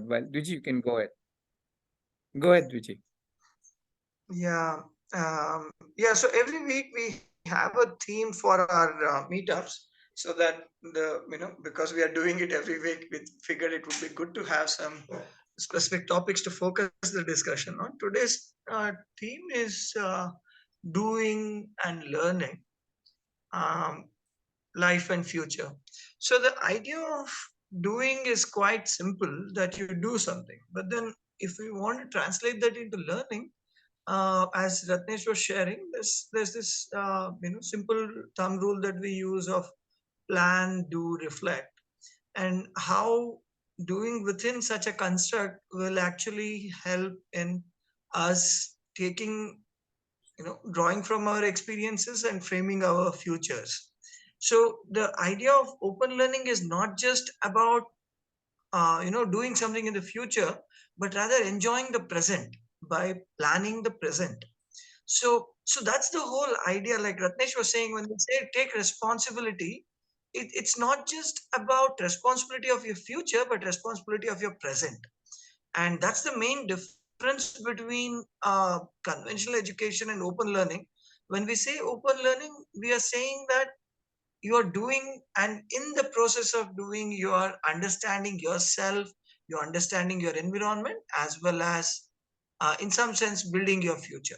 Well, Duji, you can go ahead. Go ahead, Duji. Yeah, yeah. So every week we have a theme for our meetups, so that because we are doing it every week, we figured it would be good to have some specific topics to focus the discussion on. Today's theme is doing and learning, um, life and future. So the idea of doing is quite simple, that you do something, but then if we want to translate that into learning, as Ratnesh was sharing, there's this simple thumb rule that we use of plan, do, reflect, and how doing within such a construct will actually help in us taking, drawing from our experiences and framing our futures. So the idea of open learning is not just about doing something in the future, but rather enjoying the present by planning the present. So that's the whole idea. Like Ratnesh was saying, when we say take responsibility, it's not just about responsibility of your future, but responsibility of your present. And that's the main difference between conventional education and open learning. When we say open learning, we are saying that you are doing, and in the process of doing, you are understanding yourself, you're understanding your environment, as well as in some sense building your future.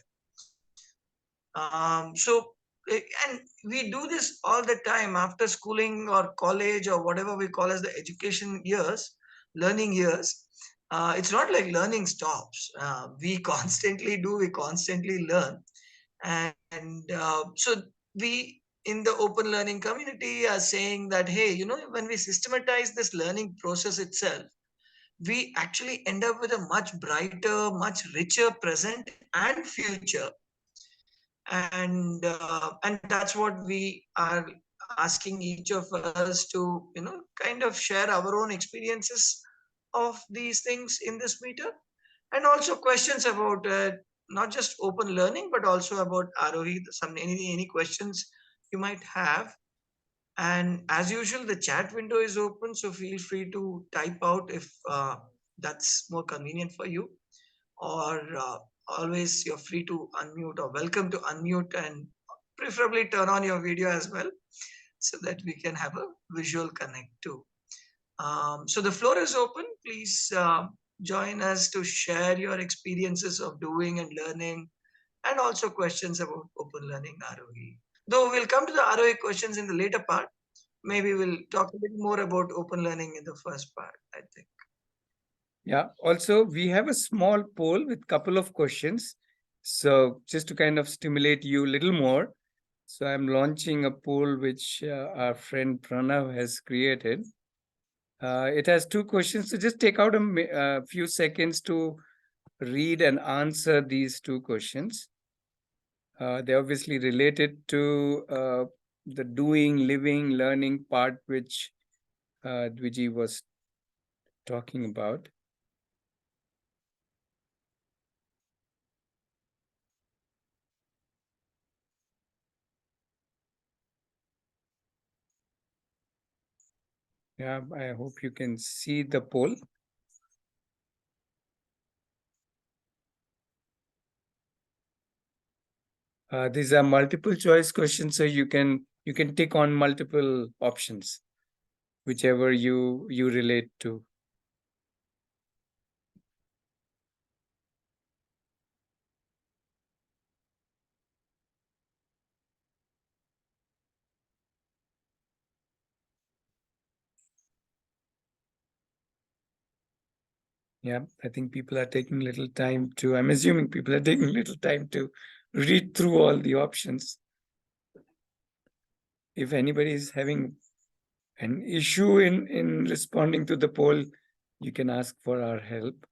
So and we do this all the time after schooling or college or whatever we call as the education years, learning years. It's not like learning stops. We constantly do, we constantly learn. And so we in the open learning community are saying that, hey, when we systematize this learning process itself, we actually end up with a much brighter, much richer present and future. And that's what we are asking each of us to, kind of share our own experiences of these things in this meetup, and also questions about not just open learning, but also about Aarohi, any questions you might have. And as usual, the chat window is open, so feel free to type out if that's more convenient for you, or always you're free to unmute, or welcome to unmute, and preferably turn on your video as well, so that we can have a visual connect too. So the floor is open. Please join us to share your experiences of doing and learning, and also questions about open learning, Aarohi. Though we'll come to the ROA questions in the later part, maybe we'll talk a little more about open learning in the first part, I think. Yeah. Also, we have a small poll with couple of questions. So just to kind of stimulate you a little more. So I'm launching a poll which our friend Pranav has created. It has two questions. So just take out a few seconds to read and answer these two questions. They're obviously related to the doing, living, learning part, which Dwiji was talking about. Yeah, I hope you can see the poll. These are multiple choice questions, so you can tick on multiple options, whichever you relate to. Yeah, I think people are taking little time to. I'm assuming people are taking little time to read through all the options. If anybody is having an issue in responding to the poll, you can ask for our help.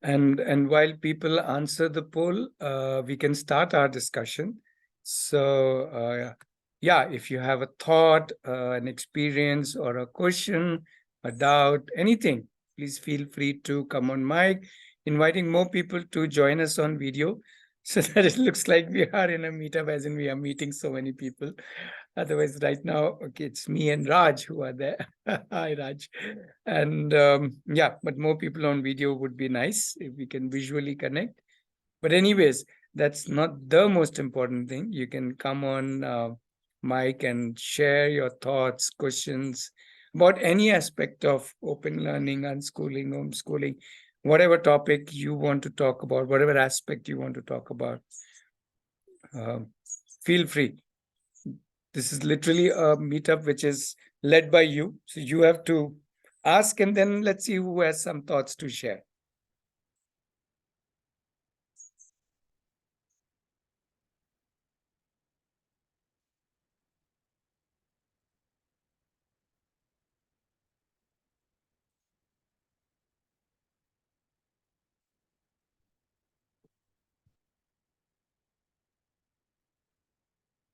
And while people answer the poll, we can start our discussion. So yeah, if you have a thought, an experience, or a question, a doubt, anything, please feel free to come on mic, inviting more people to join us on video so that it looks like we are in a meetup, as in we are meeting so many people. Otherwise, right now, okay, it's me and Raj who are there. Hi, Raj. And yeah, but more people on video would be nice if we can visually connect. But anyways, that's not the most important thing. You can come on mic and share your thoughts, questions about any aspect of open learning, unschooling, homeschooling, whatever topic you want to talk about, whatever aspect you want to talk about. Feel free. This is literally a meetup which is led by you. So you have to ask, and then let's see who has some thoughts to share.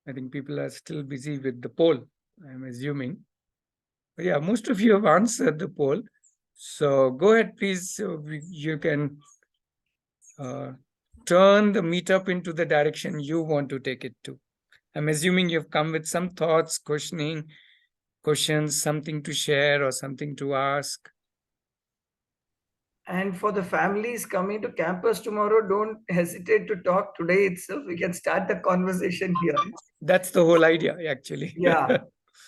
I think people are still busy with the poll, I'm assuming. But yeah, most of you have answered the poll. So go ahead, please. You can turn the meetup into the direction you want to take it to. I'm assuming you've come with some thoughts, questions, something to share or something to ask. And for the families coming to campus tomorrow, don't hesitate to talk today itself. We can start the conversation here. That's the whole idea, actually. Yeah.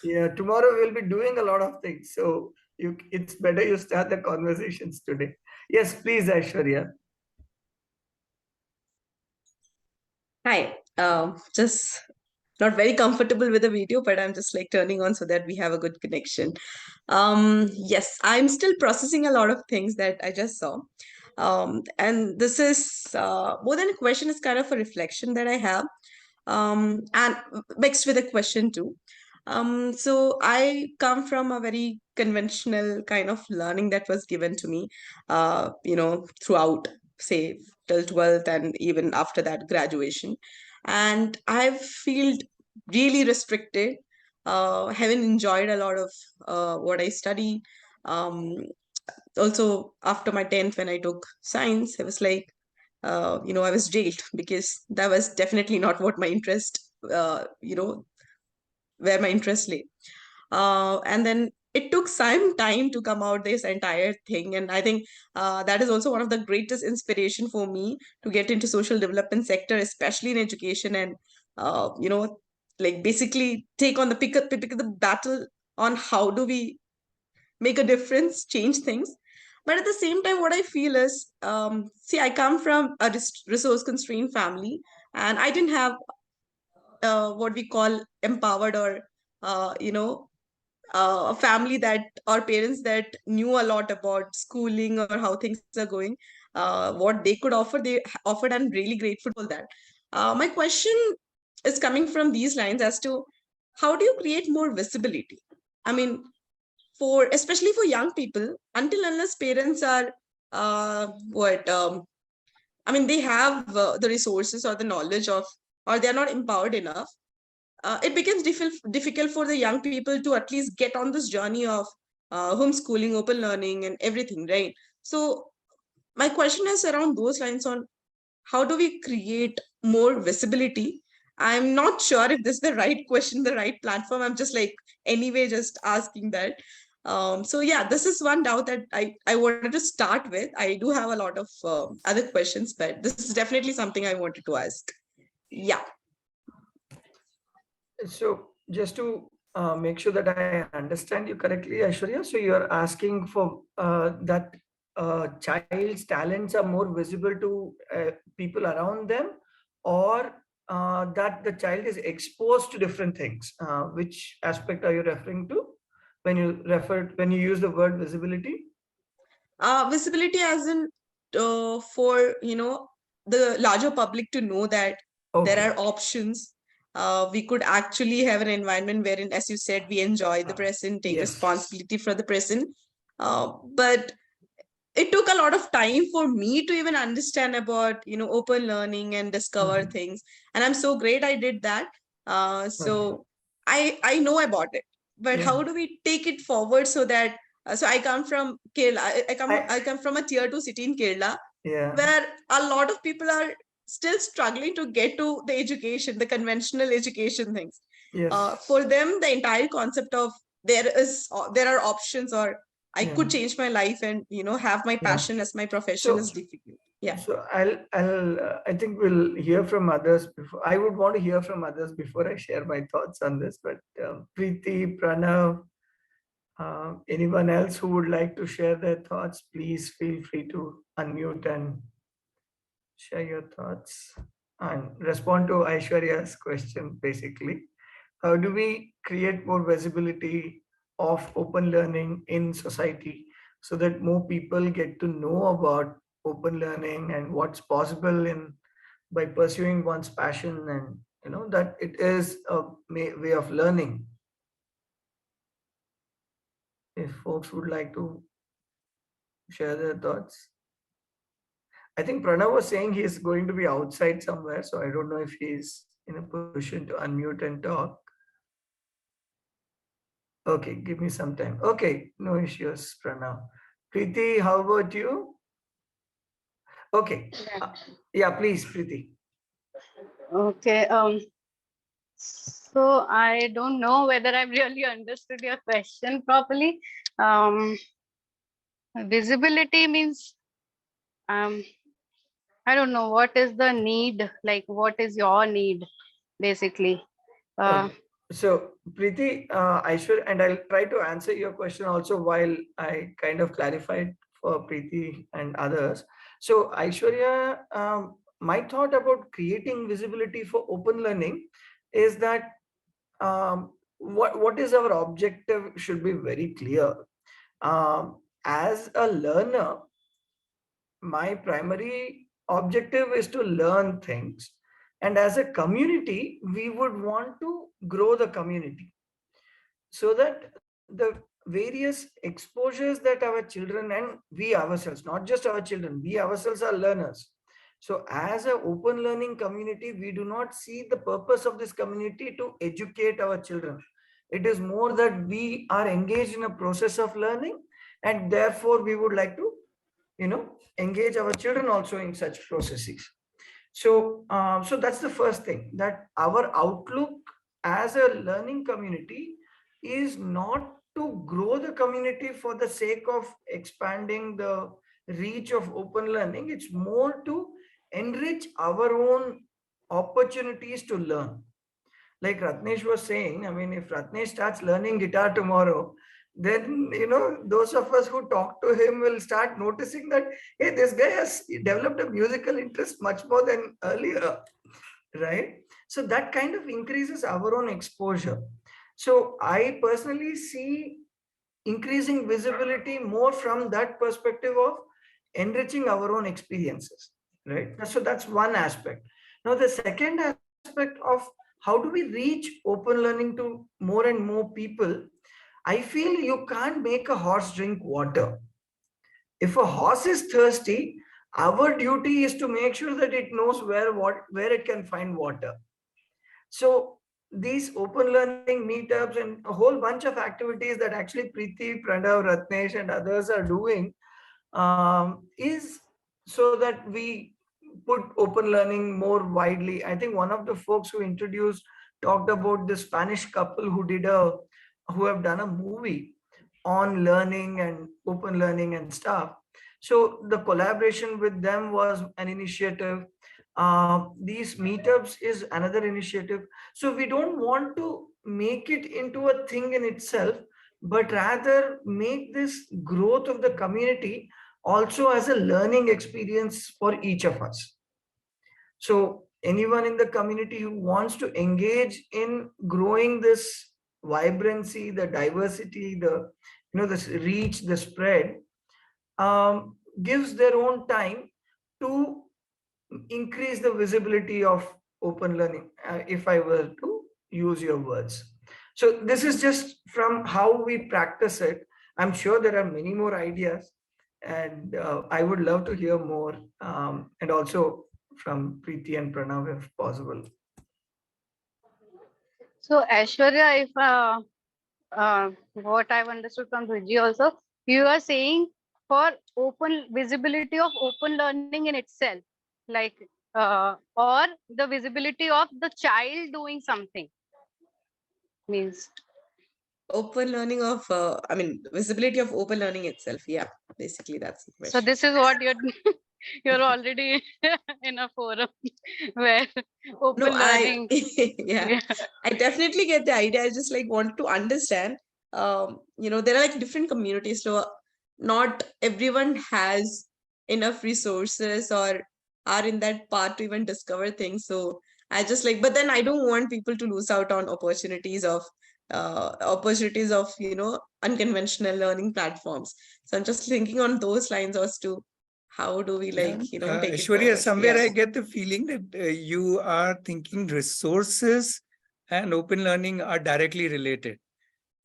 Yeah. Tomorrow we'll be doing a lot of things. So it's better you start the conversations today. Yes, please, Aishwarya. Hi. Just not very comfortable with the video, but I'm just like turning on so that we have a good connection. Yes, I'm still processing a lot of things that I just saw. And this is more than a question, it's kind of a reflection that I have, and mixed with a question too. So I come from a very conventional kind of learning that was given to me, throughout, say, till 12th and even after that graduation. And I feel really restricted. Haven't enjoyed a lot of what I study. Um, Also, after my 10th, when I took science, I was like, I was jailed because that was definitely not what my interest, where my interest lay. And then it took some time to come out this entire thing, and I think that is also one of the greatest inspiration for me to get into social development sector, especially in education, and like basically take on the pick up the battle on how do we make a difference, change things. But at the same time, what I feel is, see, I come from a resource constrained family, and I didn't have what we call empowered or a family that or parents that knew a lot about schooling or how things are going. What they could offer, they offered. I'm really grateful for that. My question is coming from these lines as to how do you create more visibility? I mean, for especially for young people, until unless parents are what I mean, they have the resources or the knowledge of, or they're not empowered enough, it becomes difficult for the young people to at least get on this journey of homeschooling, open learning, and everything, right? So my question is around those lines on how do we create more visibility? I'm not sure if this is the right question, the right platform. I'm just like, anyway, just asking that. So yeah, this is one doubt that I wanted to start with. I do have a lot of other questions, but this is definitely something I wanted to ask. Yeah. So just to make sure that I understand you correctly, Aishwarya, so you are asking for that child's talents are more visible to people around them, or that the child is exposed to different things. Which aspect are you referring to when you use the word visibility? Visibility as in for the larger public to know that there Okay. are options. We could actually have an environment wherein, as you said, we enjoy the present, take Yes. responsibility for the present. But it took a lot of time for me to even understand about, open learning and discover things. And I'm so great I did that. So I know about it, but how do we take it forward so that so I come from Kerala. I come from a tier 2 city in Kerala, where a lot of people are still struggling to get to the education, the conventional education things. For them, the entire concept of there are options, or I could change my life and have my passion as my profession is difficult. Yeah. So I think we'll hear from others before. I would want to hear from others before I share my thoughts on this. But Preeti, Pranav, anyone else who would like to share their thoughts, please feel free to unmute and share your thoughts and respond to Aishwarya's question. Basically, how do we create more visibility of open learning in society so that more people get to know about open learning and what's possible in by pursuing one's passion, and that it is a way of learning? If folks would like to share their thoughts. I think Pranav was saying he's going to be outside somewhere, so I don't know if he's in a position to unmute and talk. Okay, give me some time. Okay, no issues, Pranav. Preeti, how about you? Okay. Yeah, please, Preeti. Okay. So I don't know whether I've really understood your question properly. Visibility means I don't know what is the need, like what is your need, basically. So Preeti, Aishwarya, and I'll try to answer your question also while I kind of clarified for Preeti and others. So Aishwarya, my thought about creating visibility for open learning is that what is our objective should be very clear. As a learner, my primary objective is to learn things, and as a community we would want to grow the community so that the various exposures that our children and we ourselves, not just our children, we ourselves are learners. So as an open learning community, we do not see the purpose of this community to educate our children. It is more that we are engaged in a process of learning, and therefore we would like to engage our children also in such processes. So so that's the first thing, that our outlook as a learning community is not to grow the community for the sake of expanding the reach of open learning. It's more to enrich our own opportunities to learn. Like Ratnesh was saying, I mean, if Ratnesh starts learning guitar tomorrow, then those of us who talk to him will start noticing that, hey, this guy has developed a musical interest much more than earlier, right? So that kind of increases our own exposure. So I personally see increasing visibility more from that perspective of enriching our own experiences, right? So that's one aspect. Now the second aspect of how do we reach open learning to more and more people, I feel you can't make a horse drink water. If a horse is thirsty, our duty is to make sure that it knows where it can find water. So these open learning meetups and a whole bunch of activities that actually Preeti, Pranav, Ratnesh and others are doing is so that we put open learning more widely. I think one of the folks who introduced talked about the Spanish couple who have done a movie on learning and open learning and stuff. So the collaboration with them was an initiative. These meetups is another initiative. So we don't want to make it into a thing in itself, but rather make this growth of the community also as a learning experience for each of us. So anyone in the community who wants to engage in growing this vibrancy, the diversity, this reach, the spread, gives their own time to increase the visibility of open learning, if I were to use your words. So this is just from how we practice it. I'm sure there are many more ideas, And I would love to hear more, and also from Preeti and Pranav if possible. So Aishwarya, if what I've understood from Vijay also, you are saying for open visibility of open learning in itself, like or the visibility of the child doing something means. Open learning of, visibility of open learning itself. Yeah, basically that's the So question. this is what you're you're already in a forum where No, open I learning. yeah, Yeah. I definitely get the idea. I just like want to understand. There are like different communities, so not everyone has enough resources or are in that part to even discover things. So I just like, but then I don't want people to lose out on opportunities of unconventional learning platforms. So I'm just thinking on those lines as to how do we Yeah, take it Aishwarya, forward. somewhere Yeah. I get the feeling that you are thinking resources and open learning are directly related.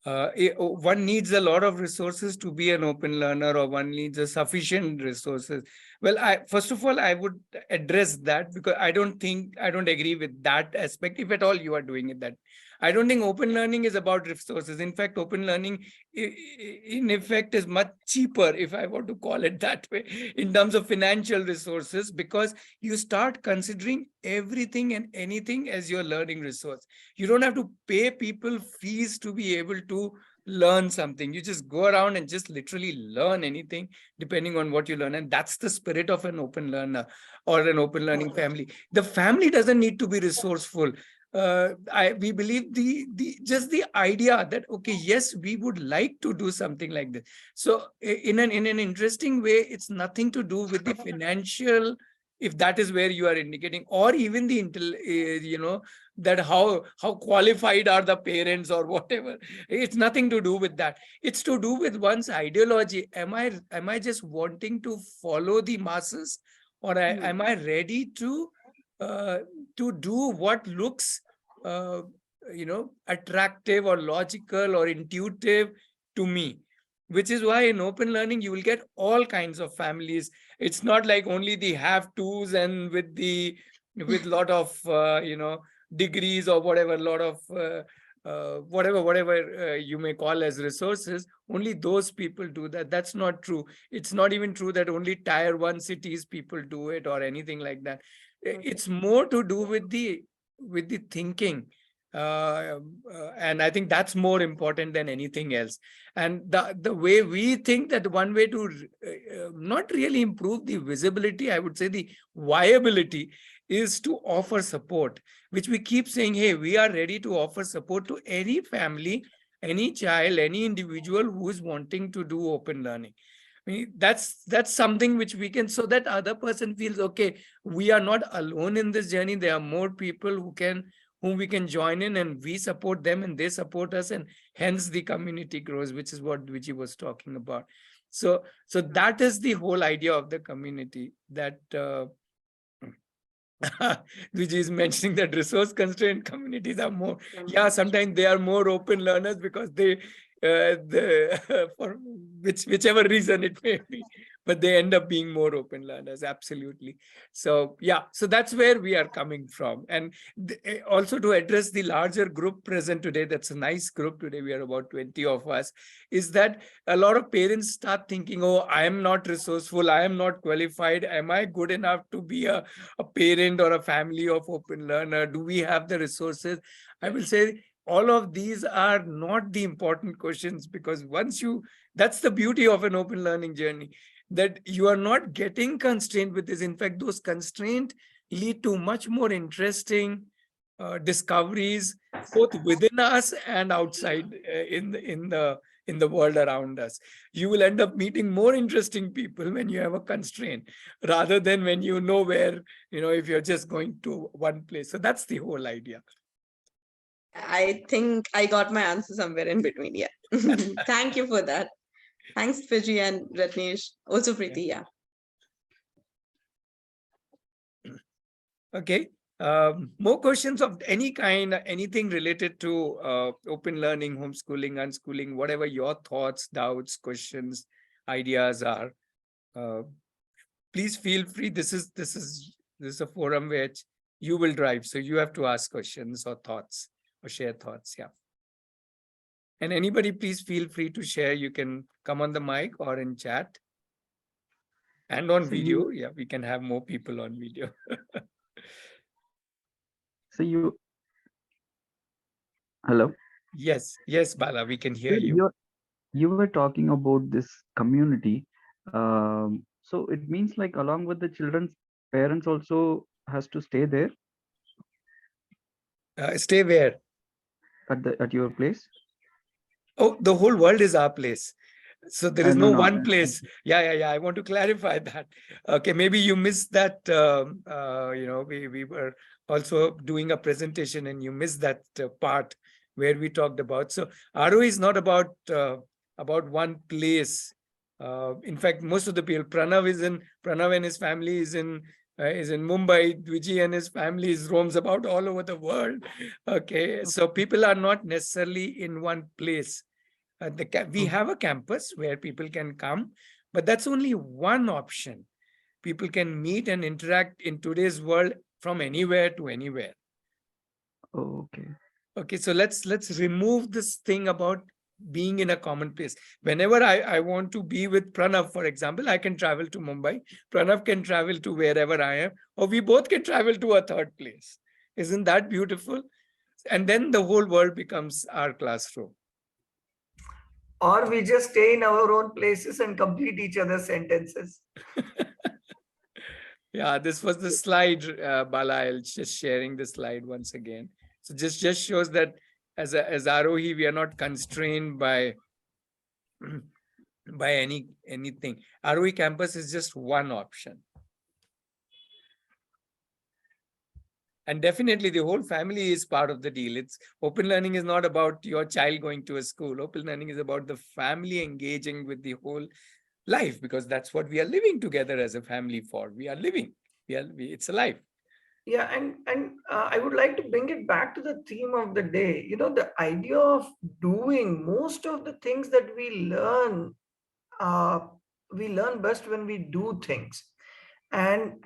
One needs a lot of resources to be an open learner, or one needs a sufficient resources. Well, first of all, I would address that, because I don't agree with that aspect. If at all you are doing it, that I don't think open learning is about resources. In fact, open learning in effect is much cheaper, if I want to call it that way, in terms of financial resources, because you start considering everything and anything as your learning resource. You don't have to pay people fees to be able to learn something. You just go around and just literally learn anything depending on what you learn. And that's the spirit of an open learner or an open learning family. The family doesn't need to be resourceful. We believe just the idea that, okay, yes, we would like to do something like this. So in an interesting way, it's nothing to do with the financial, if that is where you are indicating, or even the that how qualified are the parents or whatever. It's nothing to do with that. It's to do with one's ideology. Am I just wanting to follow the masses, or am I ready uh, to do what looks uh, attractive or logical or intuitive to me? Which is why in open learning you will get all kinds of families. It's not like only the have tos and with lot of degrees or whatever, lot of whatever you may call as resources. Only those people do that. That's not true. It's not even true that only tier 1 cities people do it or anything like that. It's more to do with the thinking, and I think that's more important than anything else. And the way we think, that one way to not really improve the visibility, I would say the viability, is to offer support, which we keep saying, hey, we are ready to offer support to any family, any child, any individual who is wanting to do open learning. I mean, that's something which we can, so that other person feels, okay, we are not alone in this journey. There are more people whom we can join in, and we support them and they support us, and hence the community grows, which is what Vijay was talking about. So that is the whole idea of the community, that Vijay is mentioning that resource constrained communities are more, yeah, sometimes they are more open learners because for whichever reason it may be, but they end up being more open learners. Absolutely. So yeah, so that's where we are coming from. And also to address the larger group present today, that's a nice group today, we are about 20 of us, is that a lot of parents start thinking, oh, I am not resourceful, I am not qualified, am I good enough to be a parent or a family of open learner? Do we have the resources? I will say all of these are not the important questions, because that's the beauty of an open learning journey, that you are not getting constrained with this. In fact, those constraints lead to much more interesting discoveries, both within us and outside, in the world around us. You will end up meeting more interesting people when you have a constraint, rather than when you know where, if you're just going to one place. So that's the whole idea. I think I got my answer somewhere in between. Yeah. Thank you for that. Thanks, Vijay and Ratnesh. Also, Preeti. Yeah. Okay. More questions of any kind, anything related to open learning, homeschooling, unschooling, whatever your thoughts, doubts, questions, ideas are. Please feel free. This is a forum where you will drive, so you have to ask questions or thoughts or share thoughts. Yeah. And anybody, please feel free to share. You can come on the mic or in chat and on So video. Yeah, we can have more people on video. so you, hello. Yes, Bala, we can hear So you. you were talking about this community. So it means like along with the children's parents also has to stay there Stay where? at your place. Oh, the whole world is our place. So there is No, no no. one place. Yeah. I want to clarify that. Okay, maybe you missed that. We were also doing a presentation and you missed that part where we talked about. So Aarohi is not about one place. In fact, most of the people, Pranav and his family is in Mumbai. Vijay and his family roams about all over the world. Okay, so people are not necessarily in one place. We have a campus where people can come, but that's only one option. People can meet and interact in today's world from anywhere to anywhere. Oh, okay. Okay, so let's remove this thing about being in a common place. Whenever I want to be with Pranav, for example, I can travel to Mumbai. Pranav can travel to wherever I am, or we both can travel to a third place. Isn't that beautiful? And then the whole world becomes our classroom. Or we just stay in our own places and complete each other's sentences. Yeah, this was the slide, Bala. I'll just sharing the slide once again. So just shows that as Aarohi, we are not constrained by anything. Aarohi campus is just one option. And definitely the whole family is part of the deal. It's open learning is not about your child going to a school. Open learning is about the family engaging with the whole life, because that's what we are living together as a family for. We are living. It's a life. Yeah, and I would like to bring it back to the theme of the day. You know, the idea of doing most of the things that we learn best when we do things, and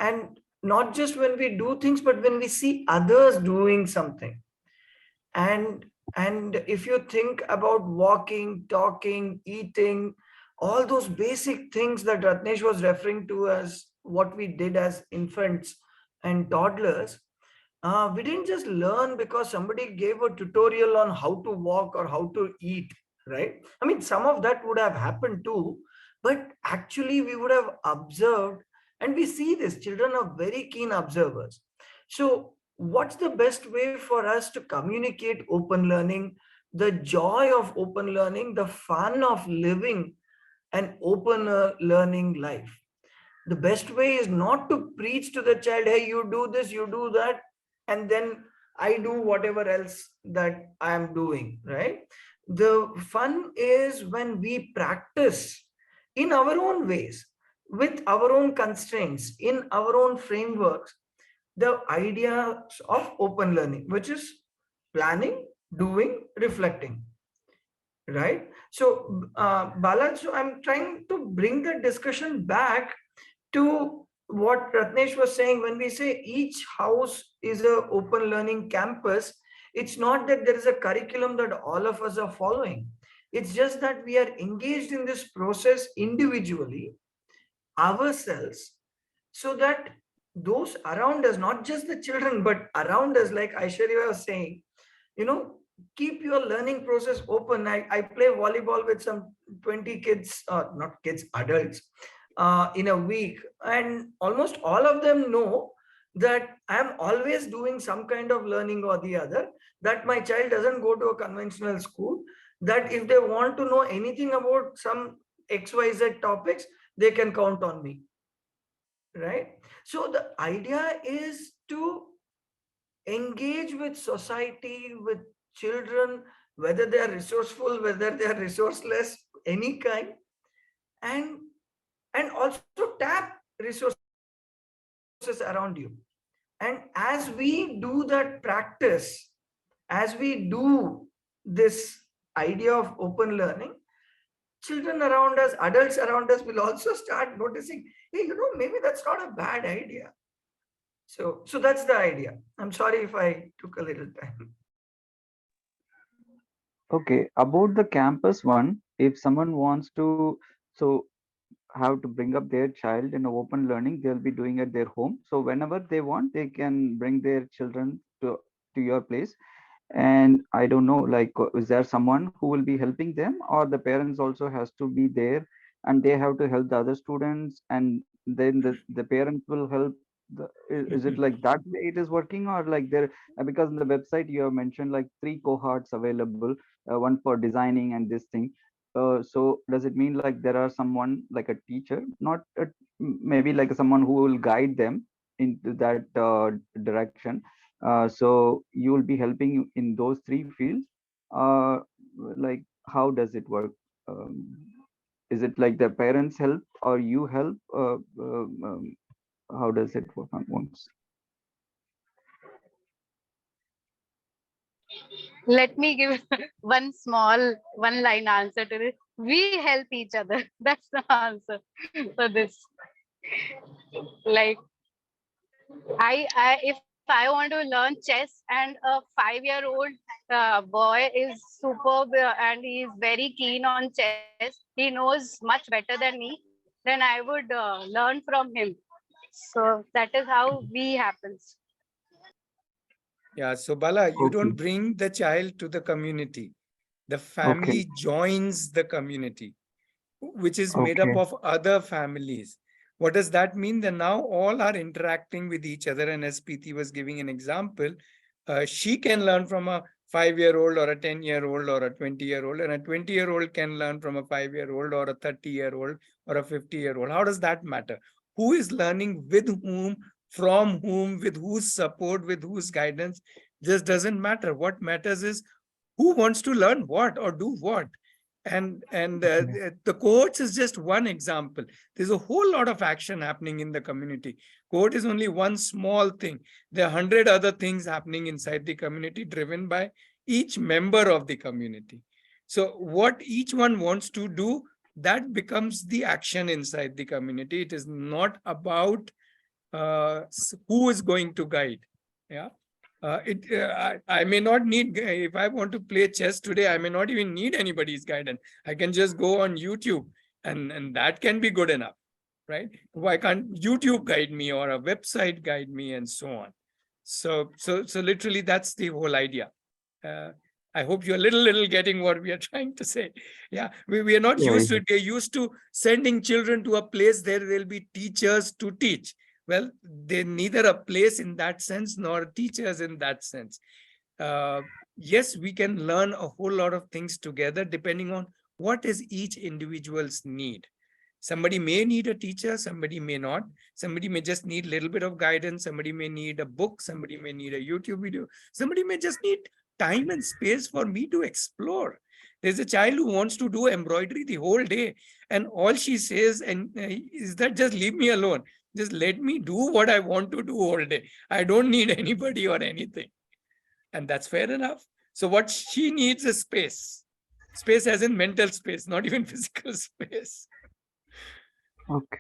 not just when we do things, but when we see others doing something. And if you think about walking, talking, eating, all those basic things that Ratnesh was referring to as what we did as infants and toddlers, we didn't just learn because somebody gave a tutorial on how to walk or how to eat, right? I mean, some of that would have happened too, but actually we would have observed, and we see this, children are very keen observers. So what's the best way for us to communicate open learning, the joy of open learning, the fun of living an open learning life? The best way is not to preach to the child, hey, you do this, you do that, and then I do whatever else that I am doing, right? The fun is when we practice in our own ways, with our own constraints, in our own frameworks, the ideas of open learning, which is planning, doing, reflecting, right? So Bala, so I'm trying to bring the discussion back to what Ratnesh was saying. When we say each house is an open learning campus, it's not that there is a curriculum that all of us are following. It's just that we are engaged in this process individually, ourselves, so that those around us, not just the children, but around us, like Aishwarya was saying, you know, keep your learning process open. I play volleyball with some 20 kids, not kids, adults, in a week, and almost all of them know that I'm always doing some kind of learning or the other, that my child doesn't go to a conventional school, that if they want to know anything about some XYZ topics, they can count on me, right? So the idea is to engage with society, with children, whether they are resourceful, whether they are resourceless, any kind, and also tap resources around you. And as we do that practice, as we do this idea of open learning, children around us, adults around us will also start noticing, hey, maybe that's not a bad idea. So that's the idea. I'm sorry if I took a little time. Okay, about the campus one, if someone wants to, so have to bring up their child in a open learning, they'll be doing at their home. So whenever they want, they can bring their children to your place. And I don't know, like, is there someone who will be helping them, or the parents also has to be there and they have to help the other students, and then the parents will help is it like that way it is working, or like there, because in the website you have mentioned like 3 cohorts available, one for designing and this thing. So does it mean like there are someone like a teacher, not maybe like someone who will guide them into that direction? So you will be helping in those 3 fields. Uh, like how does it work? Um, is it like the parents help or you help? How does it work on once? Let me give one small one line answer to this. We help each other. That's the answer for this. Like if I want to learn chess and a 5-year-old boy is superb and he is very keen on chess, he knows much better than me, then I would learn from him. So that is how we happens. Yeah, so Bala, you don't Okay. bring the child to the community. The Okay. family joins the community, which is made up Okay. of other families. What does that mean? That now all are interacting with each other. And as Preeti was giving an example, she can learn from a 5-year-old or a 10-year-old or a 20-year-old, and a 20-year-old can learn from a 5-year-old or a 30-year-old or a 50-year-old. How does that matter? Who is learning with whom, from whom, with whose support, with whose guidance? Just doesn't matter. What matters is who wants to learn what or do what. And Okay. the cohorts is just one example. There's a whole lot of action happening in the community. Cohort is only one small thing. There are 100 other things happening inside the community driven by each member of the community. So what each one wants to do, that becomes the action inside the community. It is not about who is going to guide. Yeah. I may not need, if I want to play chess today, I may not even need anybody's guidance. I can just go on YouTube, and that can be good enough, right? Why can't YouTube guide me, or a website guide me, and so on? So literally that's the whole idea. Uh, I hope you're little getting what we are trying to say. Yeah, we are not Yeah. used to it. We're used to sending children to a place there will be teachers to teach. Well, they're neither a place in that sense nor teachers in that sense. Uh, yes, we can learn a whole lot of things together depending on what is each individual's need. Somebody may need a teacher, somebody may not. Somebody may just need a little bit of guidance. Somebody may need a book. Somebody may need a YouTube video. Somebody may just need time and space for me to explore. There's a child who wants to do embroidery the whole day, and all she says is that just leave me alone. Just let me do what I want to do all day. I don't need anybody or anything. And that's fair enough. So what she needs is space. Space as in mental space, not even physical space. Okay.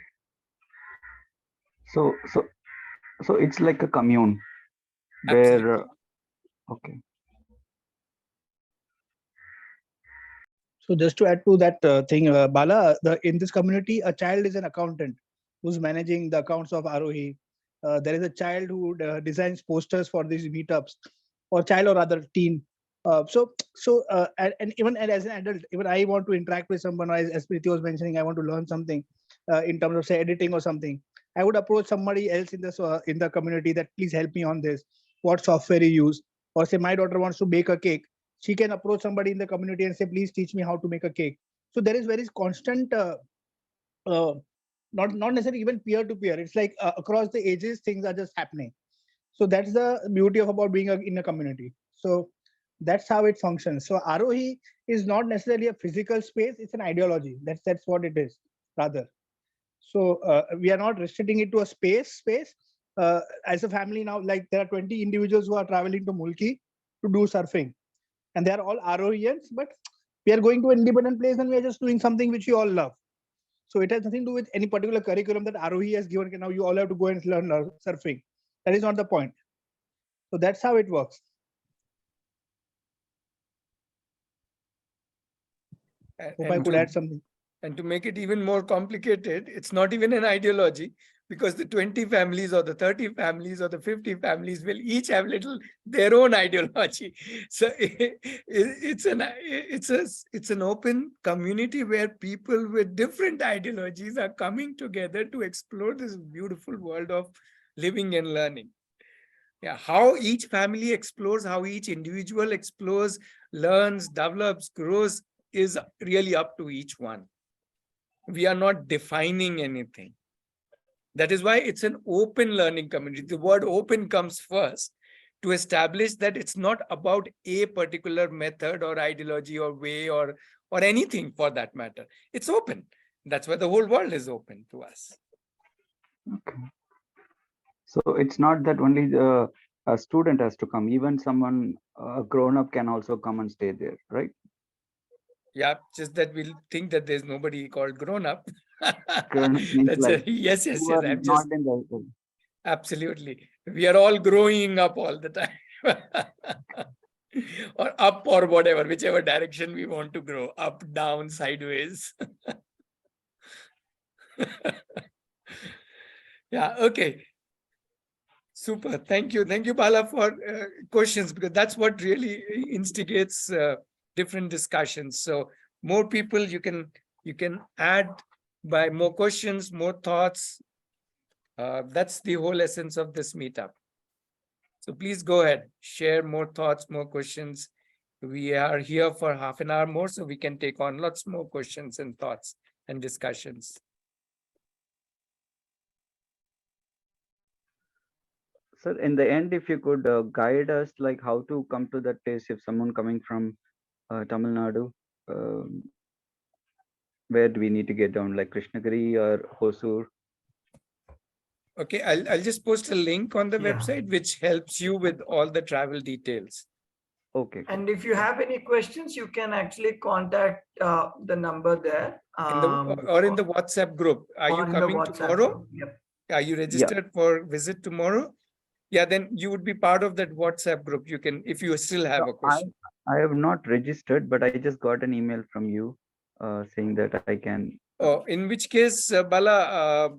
So so it's like a commune where Absolutely. okay. So just to add to that thing, Bala, in this community, a child is an accountant who's managing the accounts of Aarohi. There is a child who designs posters for these meetups, or child or other teen. And even as an adult, even I want to interact with someone, as Preeti was mentioning, I want to learn something in terms of say editing or something. I would approach somebody else in the community that please help me on this. What software you use, or say my daughter wants to bake a cake, she can approach somebody in the community and say, please teach me how to make a cake. So there is very constant uh, not necessarily even peer to peer, it's like across the ages things are just happening. So that's the beauty of about being in a community. So that's how it functions. So Aarohi is not necessarily a physical space, it's an ideology. That's what it is rather. So we are not restricting it to a space. As a family now, like there are 20 individuals who are traveling to Mulki to do surfing, and they are all Aarohians, but We are going to an independent place and we are just doing something which we all love. So it has nothing to do with any particular curriculum that Aarohi has given. Now you all have to go and learn surfing. That is not the point. So that's how it works. Hope I could add something. And to make it even more complicated, it's not even an ideology, because the 20 families or the 30 families or the 50 families will each have their own ideology. So it's an open community where people with different ideologies are coming together to explore this beautiful world of living and learning. Yeah, how each family explores, how each individual explores, learns, develops, grows is really up to each one. We are not defining anything. That is why it's an open learning community. The word open comes first to establish that it's not about a particular method or ideology or way or anything for that matter. It's open. That's why the whole world is open to us. Okay. So it's not that only the a student has to come. Even someone grown up can also come and stay there, right? Yeah, just that we'll think that there's nobody called grown up. Grown up means like Yes. who are I'm not just in the absolutely. We are all growing up all the time. Or up or whatever, whichever direction we want to grow, up, down, sideways. Yeah, okay. Super. Thank you. Thank you, Bala, for questions, because that's what really instigates different discussions. So more people you can add by more questions, more thoughts. That's the whole essence of this meetup. So please go ahead, share more thoughts, more questions. We are here for half an hour more, so we can take on lots more questions and thoughts and discussions. Sir, in the end, if you could guide us, like how to come to that place, if someone coming from Tamil Nadu, where do we need to get down, like Krishnagiri or Hosur? Okay, I'll just post a link on the Yeah. website, which helps you with all the travel details. Okay. And if you have any questions, you can actually contact the number there. Or in the WhatsApp group. Are you coming tomorrow? Group. Yep. Are you registered for visit tomorrow? Yeah, then you would be part of that WhatsApp group. You can, if you still have a question. I have not registered, but I just got an email from you saying that I can. Oh, in which case, Bala,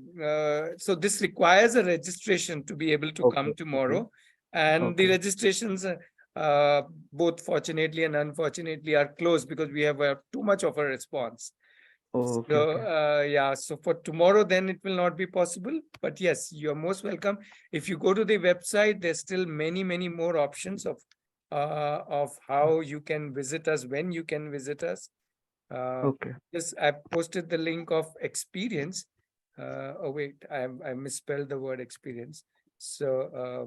so this requires a registration to be able to come tomorrow. And the registrations, both fortunately and unfortunately, are closed because we have too much of a response. Yeah, so for tomorrow, then it will not be possible. But yes, you're most welcome. If you go to the website, there's still many more options of how you can visit us, when you can visit us. Yes, I posted the link of experience. Oh wait, I misspelled the word experience. So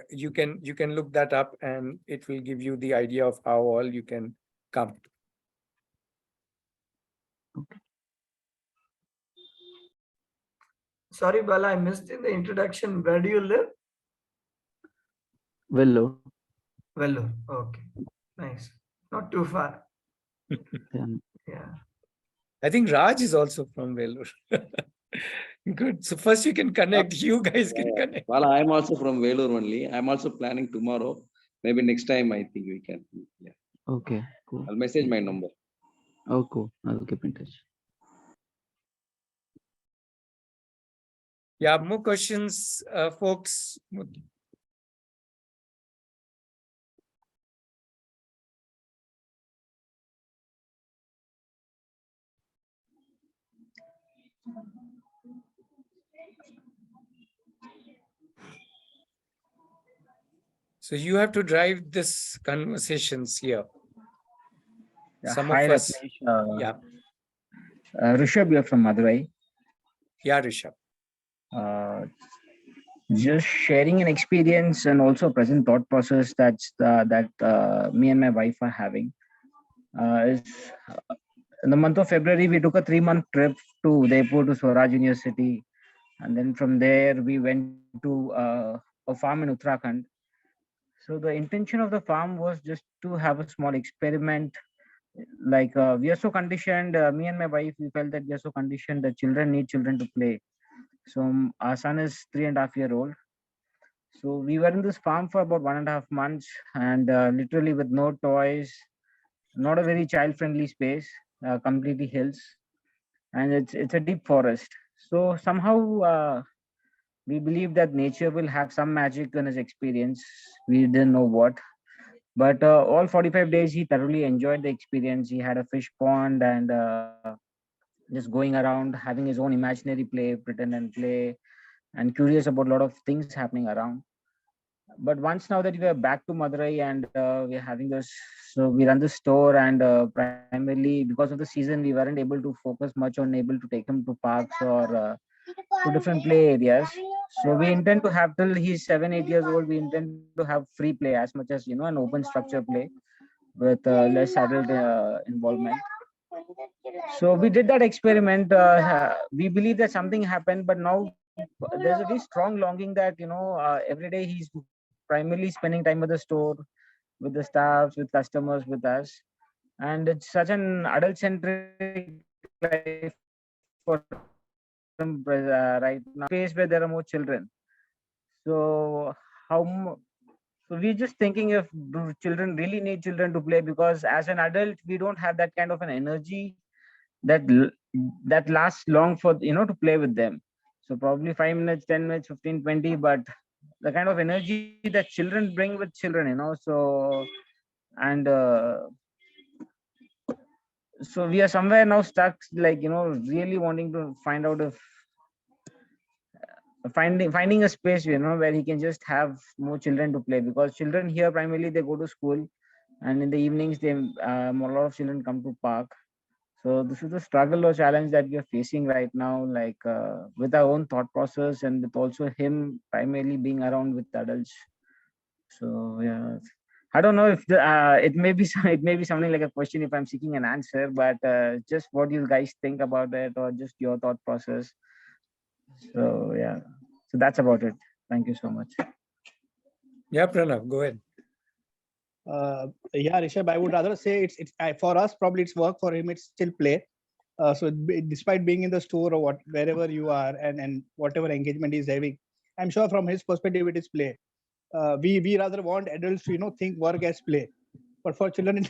you can look that up, and it will give you the idea of how all you can come. Sorry, Bala, I missed in the introduction. Where do you live? Vellore. Vellore. Okay, nice. Not too far. Yeah. I think Raj is also from Vellore. Good. So first you can connect. You guys can connect. Well, I'm also from Vellore only. I'm also planning tomorrow. Maybe next time I think we can. Yeah. Okay. Cool. I'll message my number. Oh, cool. I'll keep in touch. Yeah, more questions, folks. So you have to drive this conversations here. Yeah, Some hi, of us. Ratnesh. Yeah. Rishabh, you're from Madurai. Yeah, Rishabh. Just sharing an experience and also a present thought process that me and my wife are having. Is in the month of February, we took a 3-month trip to Udaipur to Swaraj University. And then from there, we went to a farm in Uttarakhand. So the intention of the farm was just to have a small experiment. Like we are so conditioned, me and my wife, we felt that we are so conditioned that children need children to play. So our son is 3.5 year old. So we were in this farm for about 1.5 months, and literally with no toys, not a very child friendly space, completely hills, and it's a deep forest. So somehow we believe that nature will have some magic in his experience. We didn't know what, but all 45 days he thoroughly enjoyed the experience. He had a fish pond and just going around having his own imaginary play, pretend and play, and curious about a lot of things happening around. But once now that we are back to Madurai and we're having this, so we run the store, and primarily because of the season, we weren't able to focus much on able to take him to parks or to different play areas. So we intend to have till he's 7, 8 years old. We intend to have free play as much as an open structure play with less adult involvement. So we did that experiment. We believe that something happened, but now there's a very strong longing that every day he's primarily spending time at the store with the staffs, with customers, with us, and it's such an adult-centric life for him right now. Space where there are more children. So how? So we're just thinking if do children really need children to play, because as an adult we don't have that kind of an energy that that lasts long for to play with them. So probably 5 minutes, 10 minutes, 15, 20, but the kind of energy that children bring with children. So and so we are somewhere now stuck, like really wanting to find out if finding a space where he can just have more children to play, because children here primarily they go to school, and in the evenings they a lot of children come to park. So this is the struggle or challenge that we are facing right now, like with our own thought process and with also him primarily being around with adults. So yeah, I don't know if it may be it may be something like a question if I'm seeking an answer, but just what you guys think about it, or just your thought process. So yeah, so that's about it. Thank you so much. Yeah, Pranav, go ahead. Yeah, Rishabh, I would rather say for us probably it's work, for him it's still play. Despite being in the store or wherever you are, and whatever engagement he's having, I'm sure from his perspective it is play. We rather want adults to think work as play, but for children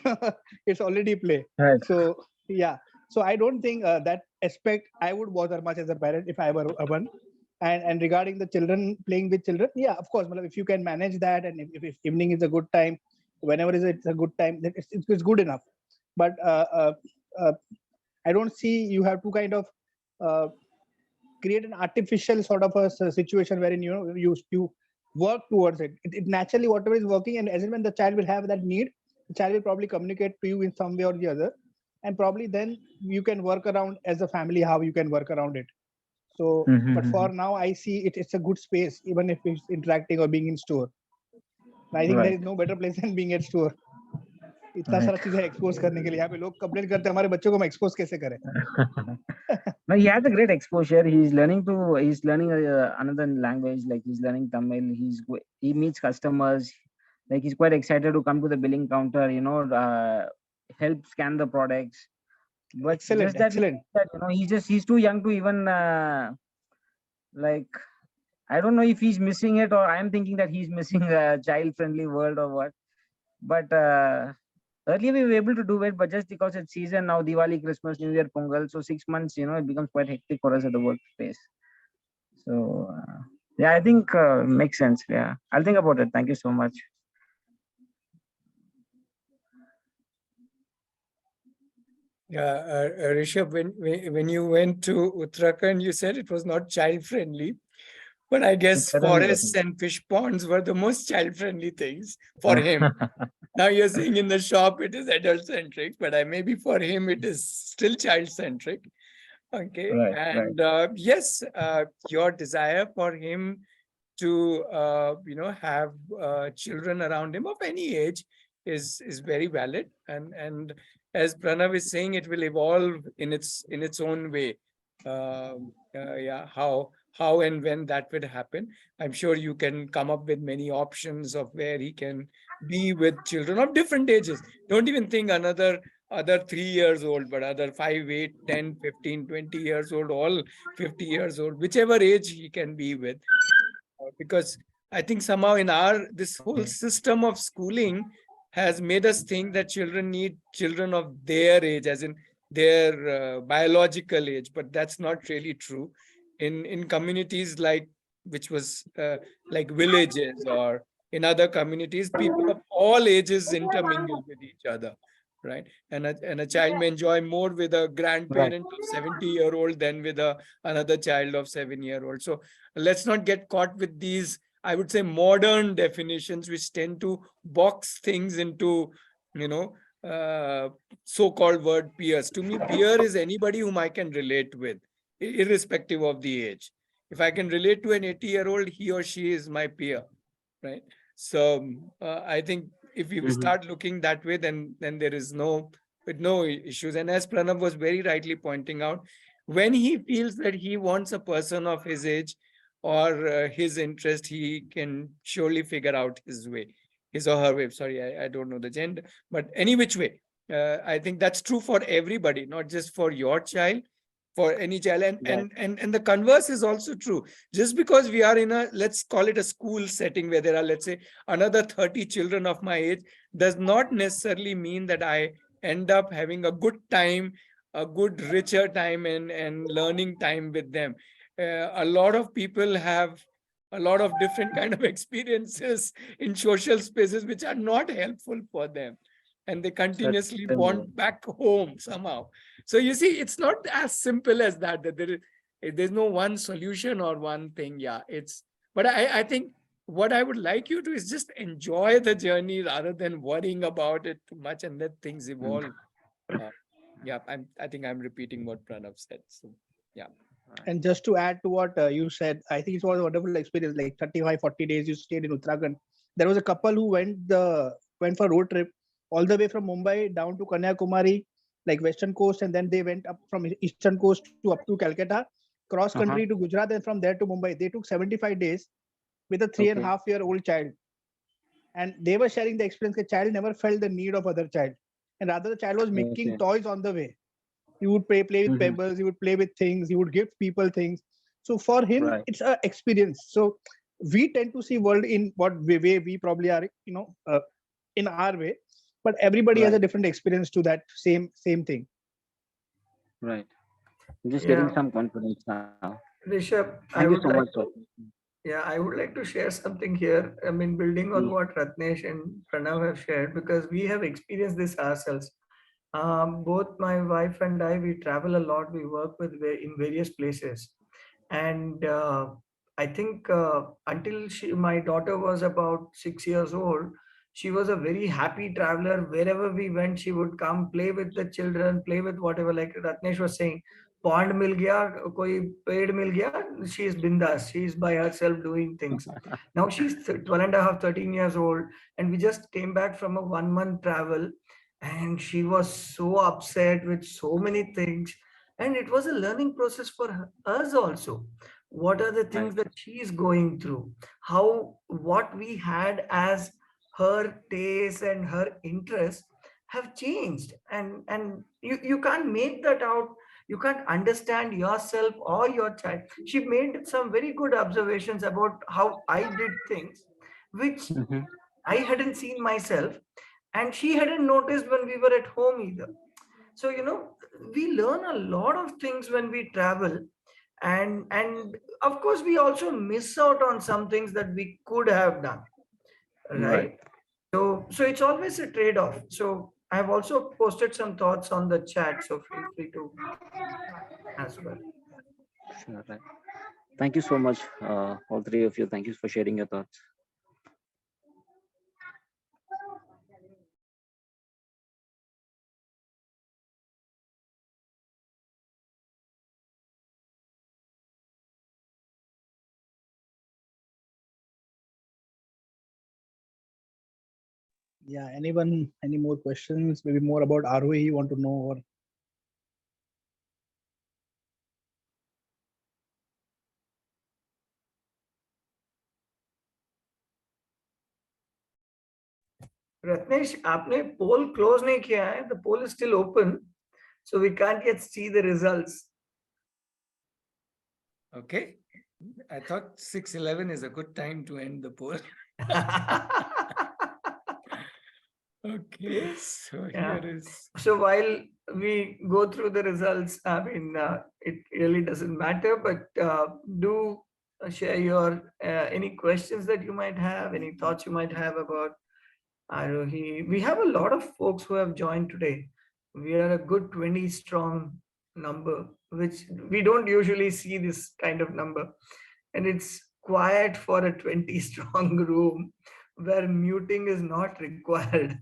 it's already play. Right. So yeah, so I don't think that aspect I would bother much as a parent if I were one. And regarding the children, playing with children, yeah, of course, if you can manage that, and if evening is a good time, whenever it's a good time, then it's good enough. But uh, I don't see you have to kind of uh, create an artificial sort of a situation wherein you work towards it. It naturally, whatever is working, and as and when the child will have that need, the child will probably communicate to you in some way or the other, and probably then you can work around as a family how you can work around it. So, but for now, I see it's a good space, even if it's interacting or being in store. I think there Right. is no better place than being at store. इतना Right. सारा चीजें expose करने के लिए यहाँ पे लोग complain करते हैं हमारे बच्चों को हम एक्सपोज कैसे करें. No, he has a great exposure. He's learning another language, like he's learning Tamil. He meets customers, like he's quite excited to come to the billing counter, help scan the products. But Excellent, just that, excellent. he's too young to even like, I don't know if he's missing it, or I'm thinking that he's missing a child friendly world or what. But earlier we were able to do it, but just because it's season now, Diwali, Christmas, New Year, Pongal, so 6 months, it becomes quite hectic for us at the workplace. So yeah, I think makes sense. Yeah, I'll think about it. Thank you so much. Yeah, Rishabh, when you went to Uttarakhand, you said it was not child friendly, but I It guess certainly forests wasn't. and fish ponds were the most child friendly things for him. Now you're saying in the shop it is adult centric, but maybe for him it is still child centric. Okay, Right, right. and yes, your desire for him to have children around him of any age is very valid, and as Pranav is saying, it will evolve in its own way. Yeah, how how and when that would happen. I'm sure you can come up with many options of where he can be with children of different ages. Don't even think other 3 years old, but other 5, 8, 10, 15, 20 years old, all 50 years old, whichever age he can be with. Because I think somehow in our this whole system of schooling has made us think that children need children of their age, as in their biological age, but that's not really true. In communities like which was like villages or in other communities, people of all ages intermingle with each other, right? And a child may enjoy more with a Right. grandparent of 70-year-old than with another child of 7-year-old. So let's not get caught with these, I would say, modern definitions which tend to box things into, you know, so-called word peers. To me, peer is anybody whom I can relate with, irrespective of the age. If I can relate to an 80-year-old, he or she is my peer, right? So I think if we start looking that way, then there is no issues. And as Pranav was very rightly pointing out, when he feels that he wants a person of his age or his interest, he can surely figure out his way, his or her way. Sorry, I don't know the gender, but any which way. I think that's true for everybody, not just for your child, for any child. And the converse is also true. Just because we are in a, let's call it a school setting where there are, let's say, another 30 children of my age, does not necessarily mean that I end up having a good time, a good richer time and learning time with them. A lot of people have a lot of different kind of experiences in social spaces which are not helpful for them, and they continuously Certainly. want back home somehow. So you see, it's not as simple as that, that there's no one solution or one thing. Yeah, but I think what I would like you to is just enjoy the journey rather than worrying about it too much and let things evolve. Yeah, I think I'm repeating what Pranav said. So yeah. And just to add to what you said, I think it was a wonderful experience. Like 35, 40 days you stayed in Uttarakhand. There was a couple who went for a road trip all the way from Mumbai down to Kanyakumari, like western coast, and then they went up from eastern coast to up to Calcutta, cross country to Gujarat, and from there to Mumbai. They took 75 days with a 3.5-year-old child, and they were sharing the experience. The child never felt the need of other child, and rather the child was making toys on the way. He would play with pebbles, he would play with things, he would give people things. So for him, Right. it's an experience. So we tend to see world in what way we probably are, in our way, but everybody has a Right. different experience to that same thing. Right. I'm just Yeah. getting some confidence now. Rishabh, Thank you so much, sir. I would like to share something here. I mean, building on Please. what Ratnesh and Pranav have shared, because we have experienced this ourselves. Both my wife and I, we travel a lot. We work in various places, and I think until my daughter was about 6 years old, she was a very happy traveler. Wherever we went, she would come play with the children, play with whatever. Like Ratnesh was saying, pond mil gaya, koi paid mil gaya, she is bindas. She is by herself doing things. Now she's 12 and a half, 13 years old, and we just came back from a 1 month travel, and she was so upset with so many things, and it was a learning process for us also. What are the things Right. that she is going through, how what we had as her taste and her interests have changed, and you can't make that out. You can't understand yourself or your child. She made some very good observations about how I did things which I hadn't seen myself, and she hadn't noticed when we were at home either. So we learn a lot of things when we travel, and of course we also miss out on some things that we could have done, Right. right? So it's always a trade-off. So I've also posted some thoughts on the chat, so feel free to as well. Sure. Right. Thank you so much, all three of you. Thank you for sharing your thoughts. Yeah, anyone, any more questions? Maybe more about Aarohi you want to know, or Ratnesh, आपने poll close नहीं किया है. The poll is still open, so we can't yet see the results. Okay. I thought 6:11 is a good time to end the poll. Okay, so Yeah. here is. So while we go through the results, I mean, it really doesn't matter, but do share your any questions that you might have, any thoughts you might have about Aarohi. We have a lot of folks who have joined today. We are a good 20 strong number, which we don't usually see this kind of number. And it's quiet for a 20 strong room where muting is not required.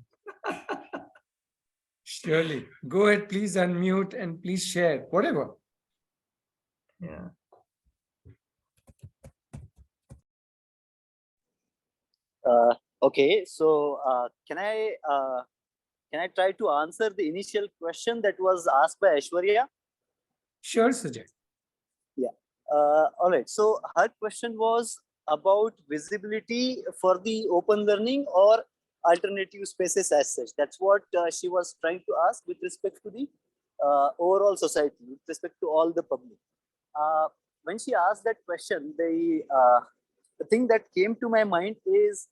Surely. Go ahead, please unmute and please share, whatever. Yeah. Okay, so can I try to answer the initial question that was asked by Aishwarya? Sure, Sujay. Yeah. All right. So her question was about visibility for the open learning or alternative spaces as such. That's what she was trying to ask with respect to the overall society, with respect to all the public. When she asked that question, the thing that came to my mind is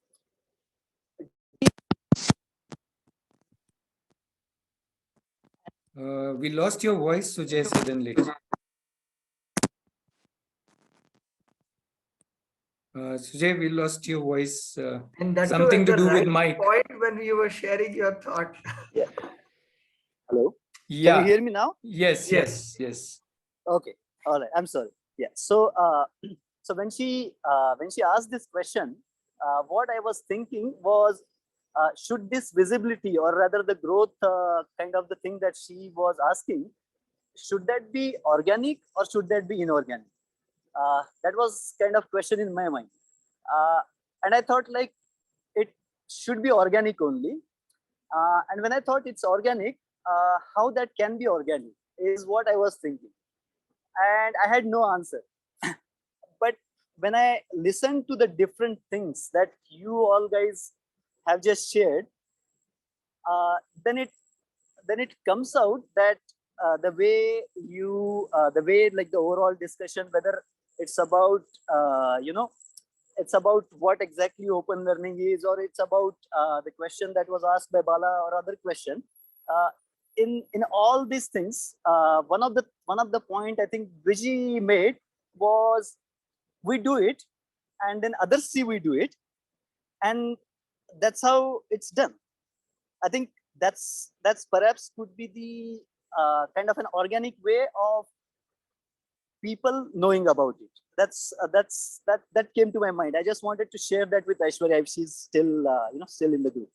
We lost your voice, Sujay, suddenly. Sujay, we lost your voice. And that's Something to do with mic. point when you were sharing your thought. Yeah. Hello. Yeah. Can you hear me now? Yes, yes, yes. Okay. All right. I'm sorry. Yeah. So so when she asked this question, what I was thinking was, should this visibility, or rather the growth kind of the thing that she was asking, should that be organic or should that be inorganic? That was kind of question in my mind. And I thought like it should be organic only. And when I thought it's organic, how that can be organic is what I was thinking. And I had no answer. But when I listened to the different things that you all guys have just shared, then it comes out that the way like the overall discussion, whether it's about it's about what exactly open learning is, or it's about the question that was asked by Bala or other question. In all these things, one of the point I think Vijay made was, we do it and then others see we do it, and that's how it's done. I think that's perhaps could be the kind of an organic way of people knowing about it. That came to my mind. I just wanted to share that with Aishwarya if she's still still in the group.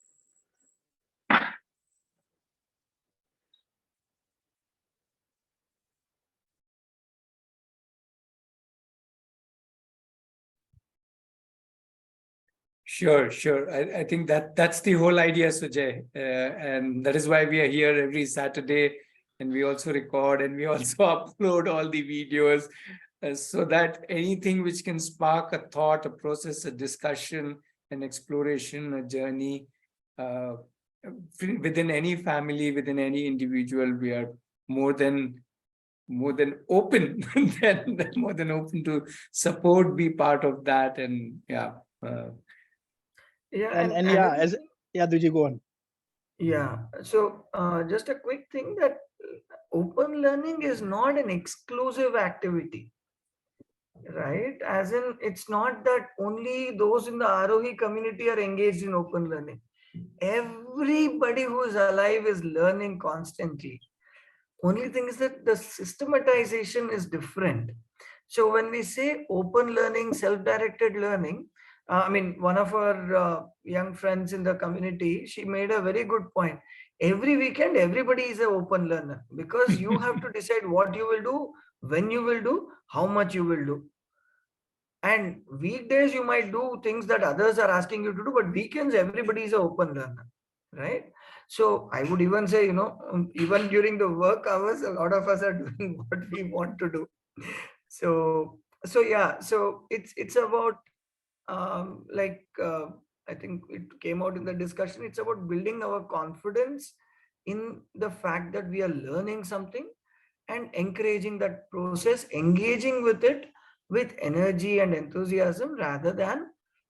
Sure, sure. I think that's the whole idea, Sujay. And that is why we are here every Saturday, and we also record and we also upload all the videos so that anything which can spark a thought, a process, a discussion, an exploration, a journey within any family, within any individual, we are more than open, more than open to support, be part of that, and yeah. Yeah, and yeah, Duji, go on. Yeah, so just a quick thing that open learning is not an exclusive activity, right? As in, it's not that only those in the Aarohi community are engaged in open learning. Everybody who is alive is learning constantly. Only thing is that the systematization is different. So when we say open learning, self-directed learning, I mean, one of our young friends in the community, she made a very good point. Every weekend, everybody is an open learner because you have to decide what you will do, when you will do, how much you will do. And weekdays, you might do things that others are asking you to do, but weekends, everybody is an open learner, right? So I would even say, even during the work hours, a lot of us are doing what we want to do. So yeah, so it's about I think it came out in the discussion. It's about building our confidence in the fact that we are learning something and encouraging that process, engaging with it with energy and enthusiasm rather than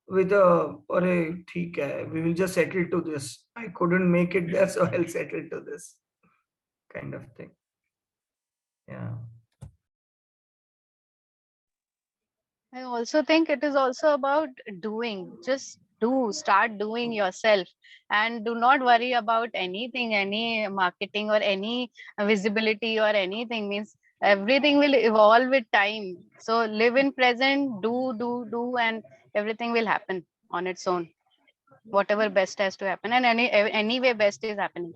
with a or a theek hai, we will just settle to this. I couldn't make it there, so I'll settle to this kind of thing. Yeah. I also think it is also about doing. Just start doing yourself, and do not worry about anything, any marketing or any visibility or anything. Means everything will evolve with time. So live in present, do, and everything will happen on its own. Whatever best has to happen, and anyway best is happening.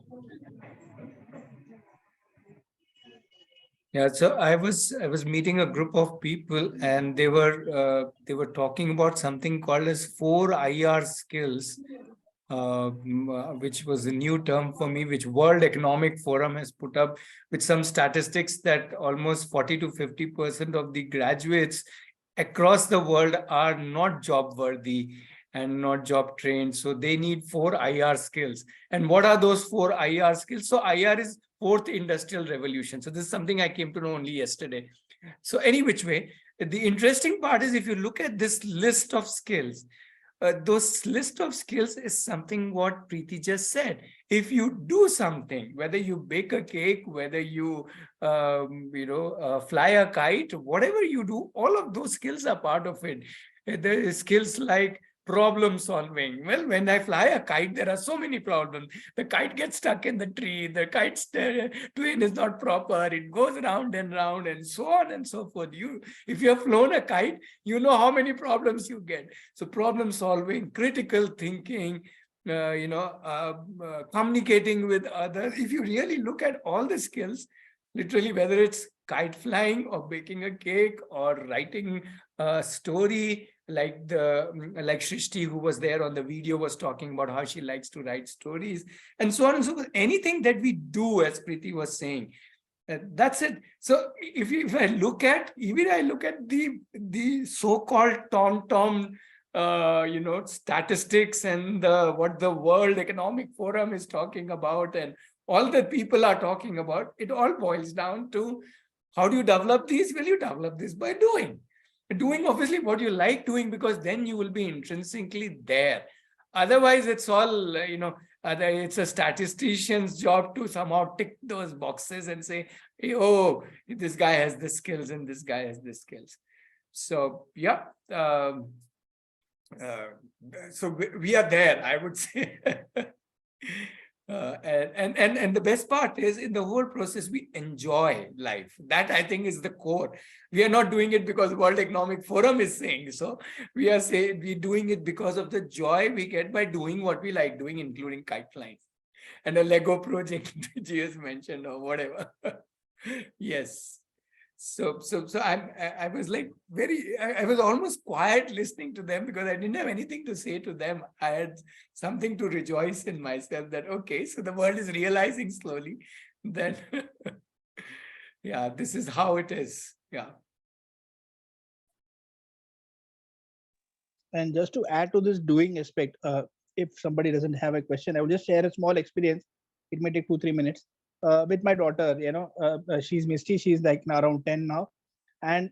Yeah, so I was meeting a group of people, and they were talking about something called as 4 IR skills, which was a new term for me, which World Economic Forum has put up with some statistics that almost 40 to 50% of the graduates across the world are not job worthy and not job trained. So they need 4 IR skills. And what are those 4 IR skills? So IR is fourth industrial revolution. So this is something I came to know only yesterday. So any which way, the interesting part is if you look at this list of skills, those list of skills is something what Preeti just said. If you do something, whether you bake a cake, whether you fly a kite, whatever you do, all of those skills are part of it. There is skills like problem solving. Well, when I fly a kite, there are so many problems. The kite gets stuck in the tree, the kite's twin is not proper, it goes round and so on and so forth. If you have flown a kite, you know how many problems you get. So problem solving, critical thinking, communicating with others. If you really look at all the skills, literally, whether it's kite flying or baking a cake or writing a story, like Shrishti, who was there on the video, was talking about how she likes to write stories, and so on and so forth. Anything that we do, as Preeti was saying, that's it. So if I look at the so-called tom statistics and what the World Economic Forum is talking about and all that people are talking about, it all boils down to how do you develop these? Well, you develop this by doing obviously what you like doing, because then you will be intrinsically there. Otherwise, it's all it's a statistician's job to somehow tick those boxes and say, oh, this guy has the skills and this guy has the skills. So yeah, so we are there, I would say. And the best part is, in the whole process, we enjoy life. That, I think, is the core. We are not doing it because World Economic Forum is saying so. We're doing it because of the joy we get by doing what we like doing, including kite flying and a Lego project which you has mentioned or whatever. Yes. So I was like I was almost quiet listening to them because I didn't have anything to say to them. I had something to rejoice in myself that, okay, so the world is realizing slowly that, yeah, this is how it is. Yeah. And just to add to this doing aspect, if somebody doesn't have a question, I will just share a small experience. It may take 2-3 minutes. With my daughter, she's Misty. She's like around 10 now, and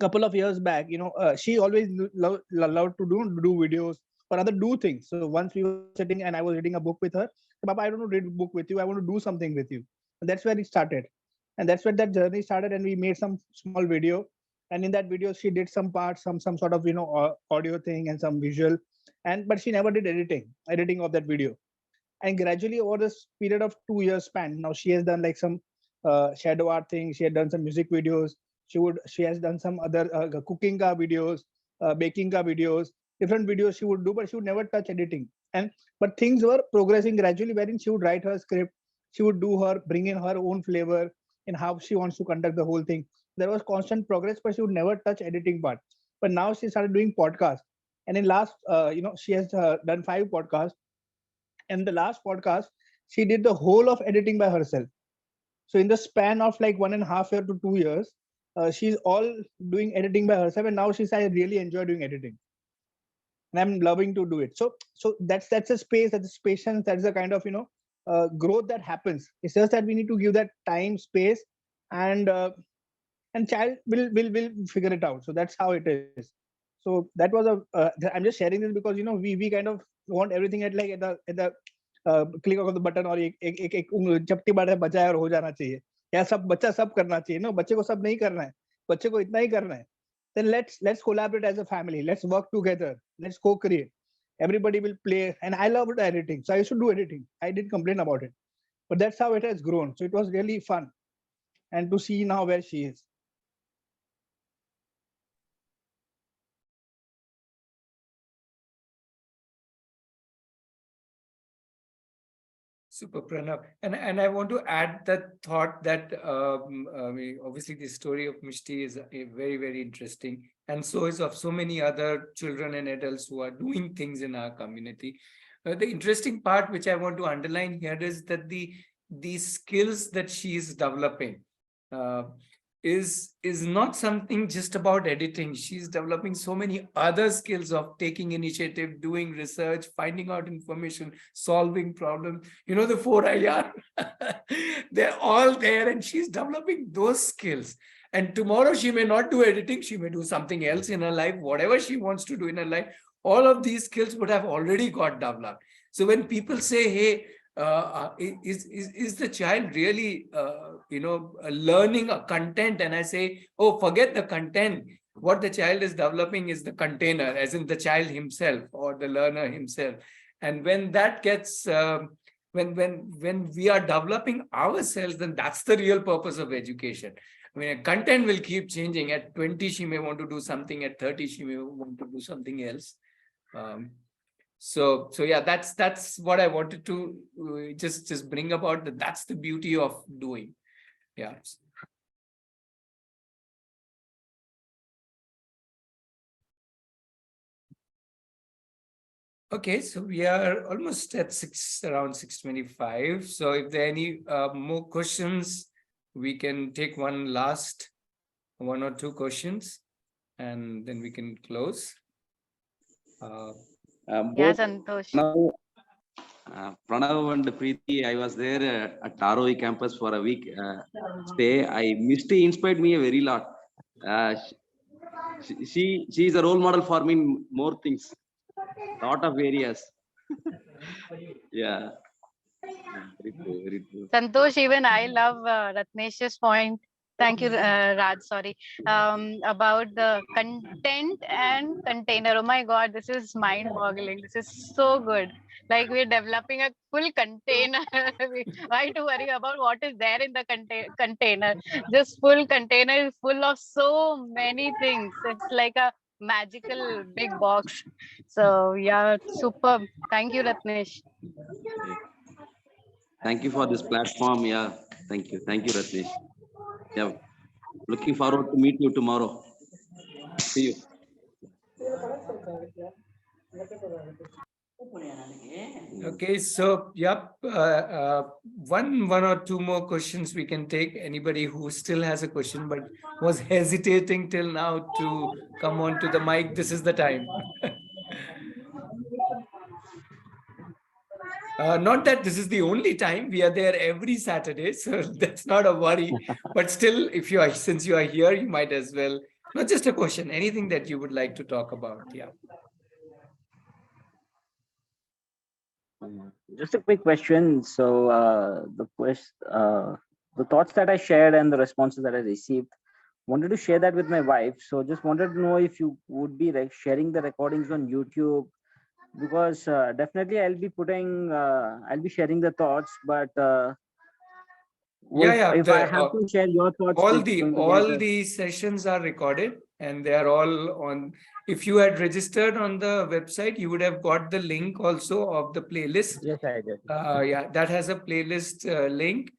couple of years back, she always loved to do videos or other do things. So once we were sitting and I was reading a book with her, Papa, I don't want to read a book with you. I want to do something with you. And that's where it started. And that's where that journey started. And we made some small video. And in that video, she did some parts, some sort of audio thing and some visual. But she never did editing of that video. And gradually over this period of 2 years span, now she has done like some shadow art things. She had done some music videos. She has done some other cooking ka videos, baking ka videos, different videos she would do, but she would never touch editing. But things were progressing gradually, wherein she would write her script, she would bring in her own flavor in how she wants to conduct the whole thing. There was constant progress, but she would never touch editing part. But now she started doing podcasts, and in last, she has done 5 podcasts. And the last podcast, she did the whole of editing by herself. So in the span of like 1.5 year to 2 years, she's all doing editing by herself, and now she says, I really enjoy doing editing. and I'm loving to do it. So that's a space, that's a patience, that's the kind of growth that happens. It's just that we need to give that time, space, and child will figure it out. So that's how it is. So that was I'm just sharing this because we kind of want everything at the click of the button, और एक चपटी बार बजाए और हो जाना चाहिए, या सब बच्चा सब करना चाहिए ना, बच्चे को सब नहीं करना है, बच्चे को इतना ही करना है. Then let's collaborate as a family, let's work together, let's co-create. Everybody will play, and I love editing, so I used to do editing. I did complain about it, but that's how it has grown. So it was really fun, and to see now where she is. Super, Pranav. And I want to add that thought that obviously the story of Mishti is very, very interesting. And so is of so many other children and adults who are doing things in our community. The interesting part which I want to underline here is that the skills that she is developing is not something just about editing. She's developing so many other skills of taking initiative, doing research, finding out information, solving problems. The 4 IR, they're all there, and she's developing those skills. And tomorrow she may not do editing, she may do something else in her life, whatever she wants to do in her life. All of these skills would have already got developed. So when people say, hey, is the child really learning a content, and I say, oh, forget the content, what the child is developing is the container, as in the child himself or the learner himself. And when that gets when we are developing ourselves, then that's the real purpose of education. I mean, content will keep changing. At 20 she may want to do something, at 30 she may want to do something else. So yeah, that's what I wanted to just bring about. That's the beauty of doing. Yeah. Okay, so we are almost at around 6:25. So if there are any more questions, we can take one or two questions, and then we can close. Yeah, Santosh. Pranav and Preeti, I was there at Aarohi campus for a week stay. Misty inspired me a very lot. She is a role model for me in more things, lot of areas. Yeah. Very true, very true. Santosh, even I love Ratnesh's point. Thank you, Raj. Sorry. About the content and container. Oh my God, this is mind-boggling. This is so good. Like we're developing a full container. Why to worry about what is there in the container? This full container is full of so many things. It's like a magical big box. So yeah, superb. Thank you, Ratnesh. Thank you for this platform. Yeah. Thank you, Ratnesh. Yeah. Looking forward to meet you tomorrow. See you. Okay, so yep, one or two more questions we can take. Anybody who still has a question but was hesitating till now to come on to the mic, this is the time. Not that this is the only time. We are there every Saturday, so that's not a worry. But still, since you are here, you might as well. Not just a question, anything that you would like to talk about. Yeah. Just a quick question. So the thoughts that I shared and the responses that I received, wanted to share that with my wife. So just wanted to know if you would be sharing the recordings on YouTube, because definitely I'll be sharing the thoughts, but if I have to share your thoughts, all the sessions are recorded, and they are all on. If you had registered on the website, you would have got the link also of the playlist. Yes, I did. Yeah, that has a playlist link,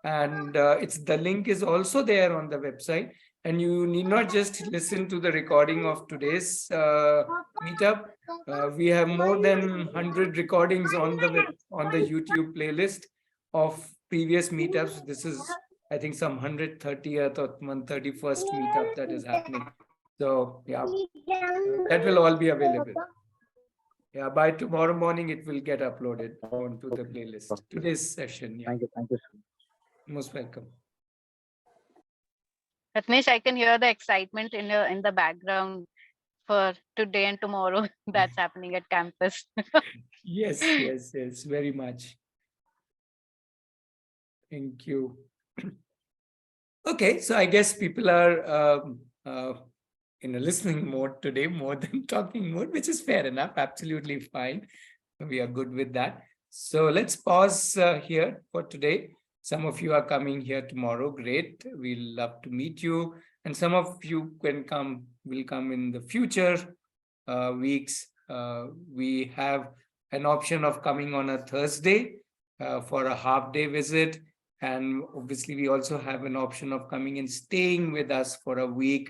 and the link is also there on the website. And you need not just listen to the recording of today's meetup. We have more than 100 recordings on the YouTube playlist of previous meetups. This is, I think, some 130th or 131st meetup that is happening. So yeah, that will all be available. Yeah, by tomorrow morning, it will get uploaded onto the playlist. Today's session. Yeah, Thank you. Thank you. most welcome. Ratnesh, I can hear the excitement in the background for today and tomorrow that's happening at campus. Yes, yes, yes, very much. Thank you. Okay, so I guess people are in a listening mode today more than talking mode, which is fair enough, absolutely fine. We are good with that. So let's pause here for today. Some of you are coming here tomorrow. Great. We'll love to meet you. And some of you will come in the future weeks. We have an option of coming on a Thursday for a half-day visit. And obviously, we also have an option of coming and staying with us for a week,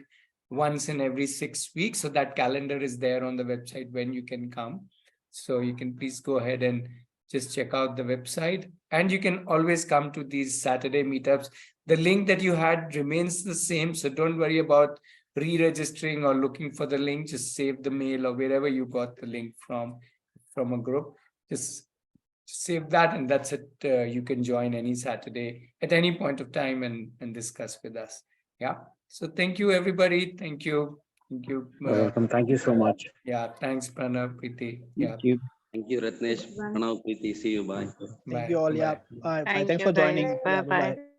once in every 6 weeks. So that calendar is there on the website when you can come. So you can please go ahead and just check out the website. And you can always come to these Saturday meetups. The link that you had remains the same. So don't worry about re-registering or looking for the link. Just save the mail or wherever you got the link from a group. Just save that, and that's it. You can join any Saturday at any point of time and discuss with us. Yeah. So thank you, everybody. Thank you. Thank you. You're welcome. Thank you so much. Yeah. Thanks, Pranav, Preeti. Yeah. Thank you. Thank you, Ratnesh. Bye. Pranav, Preeti. See you. Bye. Thank Bye. you all. Yeah. Bye. Bye. Thank Thanks you for joining. guys. Yeah, Bye bye. bye.